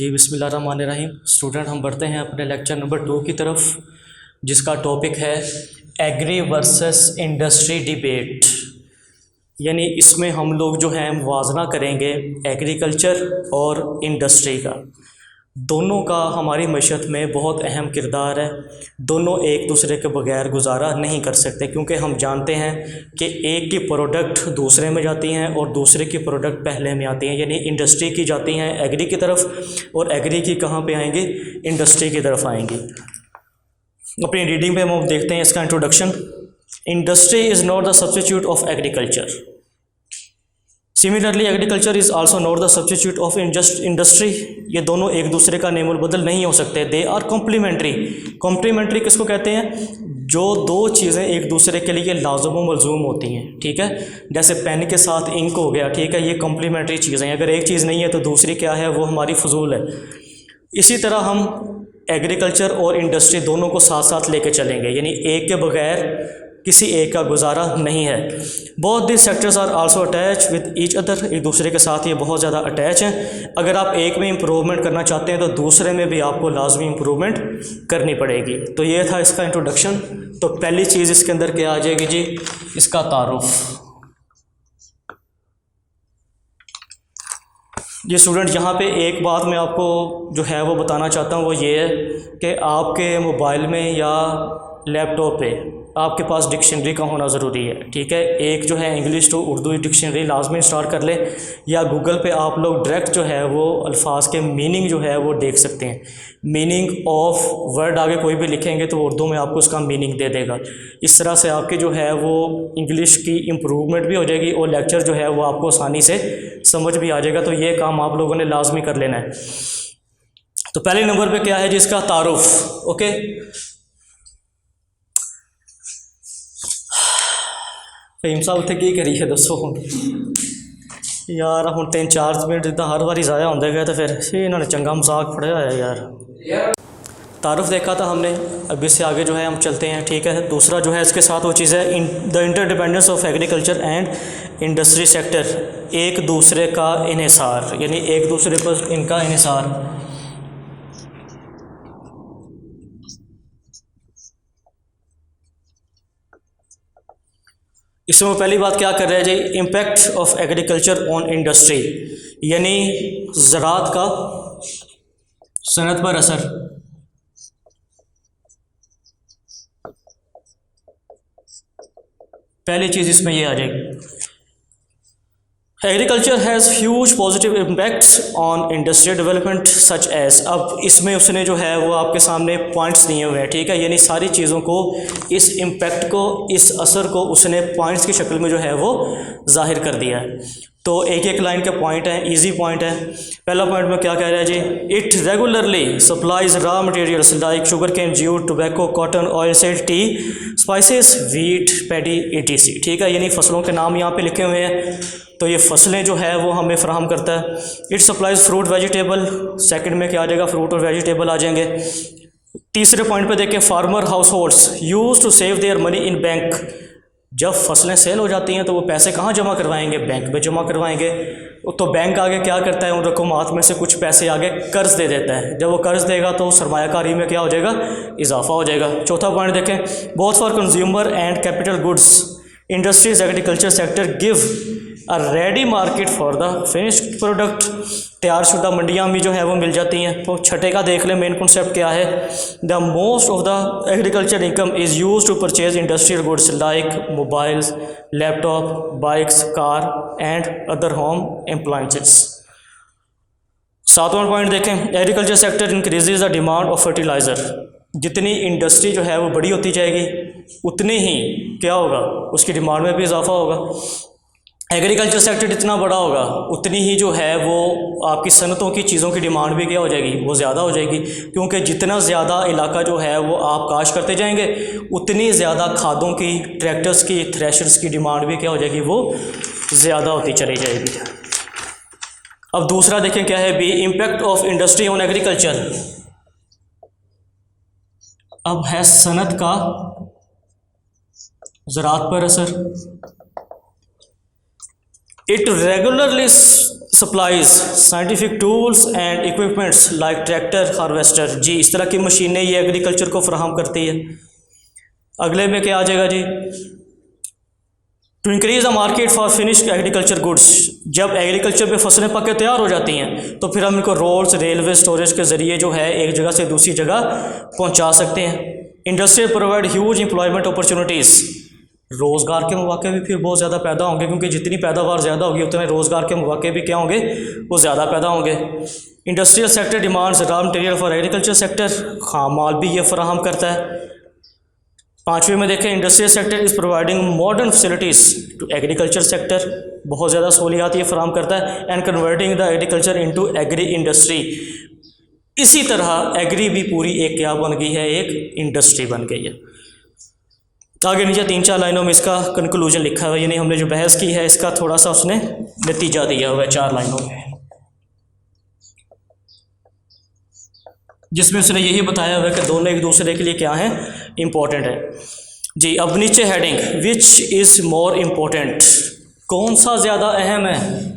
जी बिस्मिल्लाहिर्रहमानिर्रहीम। स्टूडेंट, हम बढ़ते हैं अपने लेक्चर नंबर 2 की तरफ, जिसका टॉपिक है एग्री वर्सेस इंडस्ट्री डिबेट। यानी इसमें हम लोग जो है मुवाज़ना करेंगे एग्रीकल्चर और इंडस्ट्री का। दोनों का हमारी मईशत में बहुत अहम किरदार है। दोनों एक दूसरे के बगैर गुजारा नहीं कर सकते, क्योंकि हम जानते हैं कि एक की प्रोडक्ट दूसरे में जाती हैं और दूसरे की प्रोडक्ट पहले में आती हैं। यानी इंडस्ट्री की जाती हैं एग्री की तरफ और एग्री की कहाँ पे आएंगी, इंडस्ट्री की तरफ आएंगी। अपनी रीडिंग पे हम देखते हैं इसका introduction. Industry is not the substitute of agriculture. Similarly agriculture is also not the substitute of industry. ये दोनों एक दूसरे का नेमुल बदल नहीं हो सकते। They are complementary. कॉम्प्लीमेंट्री किसको कहते हैं? जो दो चीज़ें एक दूसरे के लिए लाज़िम व मलज़ूम होती हैं। ठीक है, जैसे पेन के साथ इंक हो गया। ठीक है, ये कॉम्प्लीमेंट्री चीज़ें हैं। अगर एक चीज़ नहीं है तो दूसरी क्या है, वो हमारी फजूल है। इसी तरह हम एग्रीकल्चर और इंडस्ट्री दोनों को साथ साथ लेके चलेंगे, यानी एक के बगैर किसी एक का गुजारा नहीं है। Both this sectors are also attach with each other. एक दूसरे के साथ ये बहुत ज़्यादा अटैच हैं। अगर आप एक में इम्प्रूवमेंट करना चाहते हैं तो दूसरे में भी आपको लाजमी इम्प्रूवमेंट करनी पड़ेगी। तो ये था इसका इंट्रोडक्शन। तो पहली चीज़ इसके अंदर क्या आ जाएगी जी, इसका तारुफ। ये स्टूडेंट, यहाँ पे एक बात मैं आपको जो है वो बताना चाहता हूँ, वो ये है कि आपके मोबाइल में या लैपटॉप पे आपके पास डिक्शनरी का होना ज़रूरी है। ठीक है, एक जो है इंग्लिश टू उर्दू डिक्शनरी लाजमी इंस्टॉल कर लें, या गूगल पे आप लोग डायरेक्ट जो है वो अल्फाज के मीनिंग जो है वो देख सकते हैं। मीनिंग ऑफ वर्ड आगे कोई भी लिखेंगे तो उर्दू में आपको उसका मीनिंग दे देगा। इस तरह से आपकी जो है वो इंग्लिश की इम्प्रूवमेंट भी हो जाएगी और लेक्चर जो है वो आपको आसानी से समझ भी आ जाएगा। तो ये काम आप लोगों ने लाजमी कर लेना है। तो पहले नंबर पे क्या है जिसका तारुफ। ओके, फहीम साहब उत्थे की करिए दसो हुण यार। हुण 3-4 मिनट जिदा हर बारी ज़ाया होंदे गए तो फिर इन्होंने चंगा मजाक फड़िया है यार। तारुफ देखा था हमने, अब इससे आगे जो है हम चलते हैं। ठीक है, दूसरा जो है इसके साथ वो चीज़ है the interdependence of agriculture and industry sector. एक दूसरे का इन्हिसार, यानी एक दूसरे पर इनका इन्हिसार। इसमें पहली बात क्या कर रहे हैं जी, impact of agriculture on industry, यानी ज़राअत का सनत पर असर। पहली चीज़ इसमें ये आ जाएगी, agriculture has huge positive impacts on industrial development such as. अब इसमें उसने जो है वो आपके सामने पॉइंट्स दिए हुए हैं। ठीक है, यानी सारी चीज़ों को, इस इम्पैक्ट को, इस असर को उसने पॉइंट्स की शक्ल में जो है वो जाहिर कर दिया है। तो एक एक लाइन के पॉइंट हैं, इजी पॉइंट है। पहला पॉइंट में क्या कह रहा है जी, it regularly supplies raw materials like sugar cane, jute, tobacco, cotton, oil seed, tea, spices, wheat, paddy, etc। ठीक है, यानी फसलों के नाम यहाँ पे लिखे हुए हैं। तो ये फसलें जो है वो हमें फ्राहम करता है। It supplies fruit vegetable, second में क्या आ जाएगा, फ्रूट और वेजिटेबल आ जाएंगे। तीसरे पॉइंट पे देखें, farmer households use to save their money in bank. जब फसलें सेल हो जाती हैं तो वो पैसे कहाँ जमा करवाएंगे, बैंक में जमा करवाएंगे। तो बैंक आगे क्या करता है, उन रकूमात में से कुछ पैसे आगे कर्ज दे देता है। जब वो कर्ज देगा तो सरमायाकारी में क्या हो जाएगा, इजाफा हो जाएगा। चौथा पॉइंट देखें, both for consumer and capital goods industries agriculture sector give a ready market for the finished product. तैयारशुदा मंडियाँ भी जो है वो मिल जाती हैं। तो छठे का देख लें, मेन कॉन्सेप्ट क्या है, the most of the agriculture income is use to purchase industrial goods like mobiles, laptop, bikes, car and other home appliances. सातवां पॉइंट देखें, agriculture sector increases the demand of fertiliser. जितनी industry जो है वो बड़ी होती जाएगी उतनी ही क्या होगा, उसकी डिमांड में भी इजाफा होगा। एग्रीकल्चर सेक्टर जितना बड़ा होगा उतनी ही जो है वो आपकी सनतों की चीज़ों की डिमांड भी क्या हो जाएगी, वो ज़्यादा हो जाएगी। क्योंकि जितना ज़्यादा इलाका जो है वो आप काश करते जाएंगे उतनी ज़्यादा खादों की, ट्रैक्टर्स की, थ्रेशर्स की डिमांड भी क्या हो जाएगी, वो ज़्यादा होती चली जाएगी। अब दूसरा देखें क्या है भी, impact of industry on agriculture. अब है सनत का ज़राअत पर असर। It regularly supplies scientific tools and equipments like tractor harvester. जी इस तरह की मशीनें ये एग्रीकल्चर को फराहम करती है। अगले में क्या आ जाएगा जी, to increase the market for finished agriculture goods. जब एग्रीकल्चर पे फसलें पक के तैयार हो जाती हैं तो फिर हम इनको रोड्स, रेलवे, स्टोरेज के ज़रिए जो है एक जगह से दूसरी जगह पहुंचा सकते हैं। Industry provide huge employment opportunities. रोज़गार के मौके भी फिर बहुत ज़्यादा पैदा होंगे, क्योंकि जितनी पैदावार ज़्यादा होगी उतने रोज़गार के मौके भी क्या होंगे, वो ज़्यादा पैदा होंगे। Industrial sector demands raw material for agriculture sector. खाम माल भी ये फराहम करता है। पाँचवें में देखें, industrial sector is providing modern facilities to agriculture sector. बहुत ज़्यादा सहूलियात ये फराहम करता है। And converting the agriculture into agri industry. इसी तरह एग्री भी पूरी एक क्या बन गई है, एक इंडस्ट्री बन गई है। आगे नीचे 3-4 लाइनों में इसका कंक्लूजन लिखा हुआ है, यानी हमने जो बहस की है इसका थोड़ा सा उसने नतीजा दिया हुआ है 4 लाइनों में, जिसमें उसने यही बताया हुआ है कि दोनों एक दूसरे के लिए क्या है, इम्पोर्टेंट है। जी अब नीचे heading, which is more important, कौन सा ज़्यादा अहम है।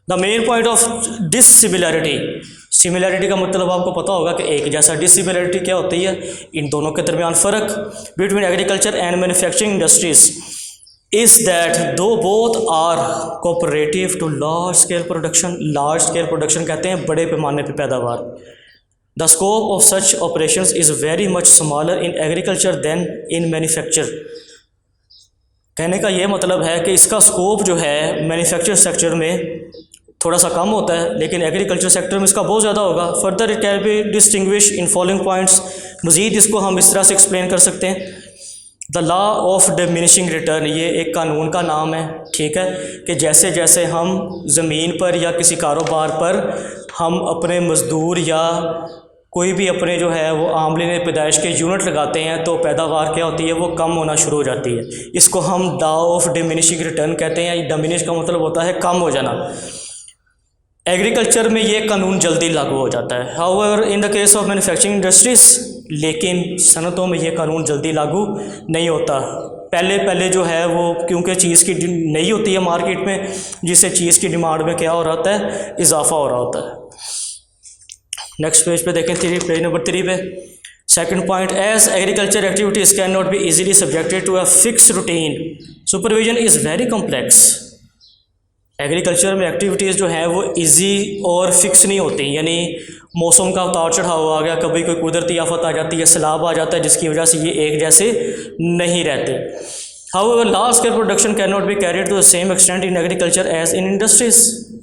The main point of dissimilarity. Similarity का मतलब आपको पता होगा कि एक जैसा। डिसिमिलैरिटी क्या होती है, इन दोनों के दरमियान फ़र्क। Between agriculture and manufacturing industries is that दो both are cooperative to large scale production. Large scale production कहते हैं बड़े पैमाने पर पैदावार। The scope of such operations is very much smaller in agriculture than in manufacture. कहने का ये मतलब है कि इसका स्कोप जो है मैन्युफैक्चर सेक्टर में थोड़ा सा कम होता है, लेकिन एग्रीकल्चर सेक्टर में इसका बहुत ज़्यादा होगा। Further it can be distinguish in following points. मज़ीद इसको हम इस तरह से एक्सप्लेन कर सकते हैं। The law of diminishing return, ये एक कानून का नाम है, ठीक है, कि जैसे जैसे हम ज़मीन पर या किसी कारोबार पर हम अपने मज़दूर या कोई भी अपने जो है वो आमलीन पैदाइश के यूनिट लगाते हैं तो पैदावार क्या होती है, वो कम होना शुरू हो जाती है। इसको हम लॉ ऑफ डिमिनिशिंग रिटर्न कहते हैं। डिमिनिश का मतलब होता है कम हो जाना। एग्रीकल्चर में ये कानून जल्दी लागू हो जाता है। However in the case of manufacturing industries, लेकिन सनतों में ये कानून जल्दी लागू नहीं होता। पहले जो है वो क्योंकि चीज़ की नहीं होती है मार्केट में, जिससे चीज़ की डिमांड में क्या हो रहा होता है, इजाफा हो रहा होता है। नेक्स्ट पेज पे देखें, पेज नंबर 3 पे second point, as agriculture activities can not be easily subjected to a fix routine, supervision is very complex. Agriculture में एक्टिविटीज़ जो है वो इजी और फिक्स नहीं होती, यानी मौसम का उतार चढ़ाव आ गया, कभी कोई कुदरती आफत आ जाती है, सैलाब आ जाता है, जिसकी वजह से ये एक जैसे नहीं रहते। However large scale production can not be carried to the same extent in agriculture as in industries.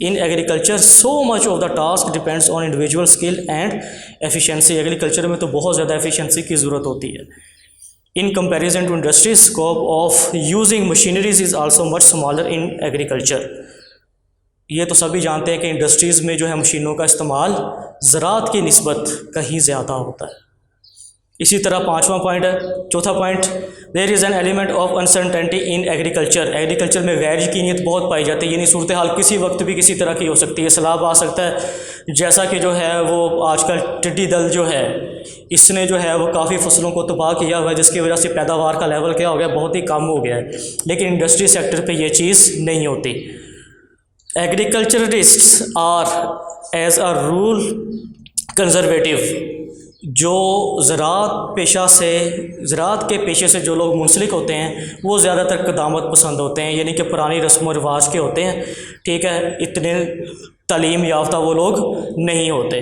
In agriculture so much of the task depends on individual skill and efficiency. Agriculture में तो बहुत ज़्यादा efficiency की ज़रूरत होती है। In comparison to industries, scope of using machineries is also much smaller in agriculture. ये तो सभी जानते हैं कि इंडस्ट्रीज़ में जो है मशीनों का इस्तेमाल ज़राअत की निस्बत कहीं ज़्यादा होता है। इसी तरह 5वां पॉइंट है, चौथा point, there is an element of uncertainty in agriculture. Agriculture में गैर यकीनियत बहुत पाई जाती है, यानी सूरत हाल किसी वक्त भी किसी तरह की हो सकती है, सैलाब आ सकता है। जैसा कि जो है वो आजकल टिड्डी दल जो है इसने जो है वो काफ़ी फसलों को तबाह किया हुआ है, जिसकी वजह से पैदावार का लेवल क्या हो गया, बहुत ही कम हो गया है। लेकिन इंडस्ट्री सेक्टर पर यह चीज़ नहीं होती। Agriculturists are as a rule conservative. जो ज़राअत के पेशे से जो लोग मुंसलिक होते हैं वो ज़्यादातर क़दामत पसंद होते हैं, यानी कि पुरानी रस्म व रिवाज के होते हैं, ठीक है, इतने तालीम याफ्ता वो लोग नहीं होते।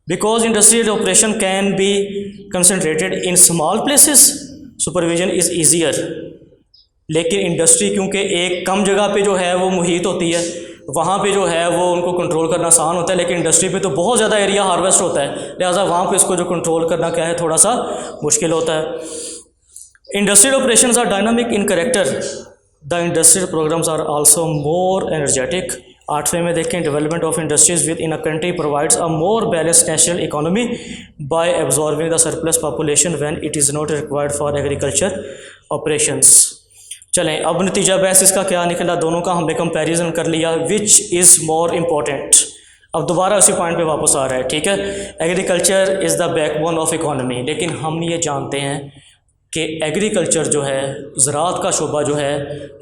Because industrial operation can be concentrated in small places, supervision is easier. लेकिन इंडस्ट्री क्योंकि एक कम जगह पे जो है वो मुहित होती है, वहाँ पे जो है वो उनको कंट्रोल करना आसान होता है। लेकिन इंडस्ट्री पे तो बहुत ज़्यादा एरिया हार्वेस्ट होता है, लिहाजा वहाँ पे इसको जो कंट्रोल करना क्या है, थोड़ा सा मुश्किल होता है। Industrial operations are dynamic in character, the industrial programs are also more energetic. 8वें में देखें, development of industries within a country provides a more balanced national economy by absorbing the surplus population when it is not required for agriculture operations. चलें, अब नतीजा बहस इसका क्या निकला, दोनों का हमने कंपैरिजन कर लिया, विच इज़ मोर इम्पोर्टेंट। अब दोबारा उसी पॉइंट पे वापस आ रहा है, ठीक है। Agriculture is the backbone of economy, लेकिन हम ये जानते हैं कि एग्रीकल्चर जो है, ज़राअत का शोबा जो है,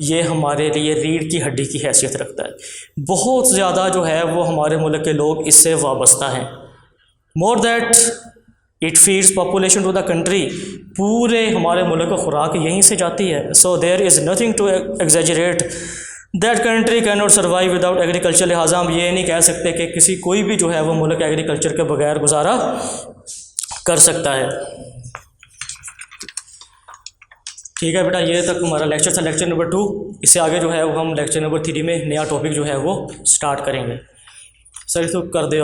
ये हमारे लिए रीढ़ की हड्डी की हैसियत रखता है। बहुत ज़्यादा जो है वो हमारे मुल्क के लोग इससे वाबस्ता हैं। More that it feeds population to the country, पूरे हमारे मुल्क को खुराक यहीं से जाती है। So there is nothing to exaggerate that country can not survive without agriculture. लिहाजा हम ये नहीं कह सकते कि किसी कोई भी जो है वो मुल्क एग्रीकल्चर के बगैर गुजारा कर सकता है। ठीक है बेटा, ये तक हमारा लेक्चर था, लेक्चर नंबर 2। इससे आगे जो है वो हम लेक्चर नंबर 3 में नया टॉपिक जो है वो स्टार्ट करेंगे। सर इसको कर दे।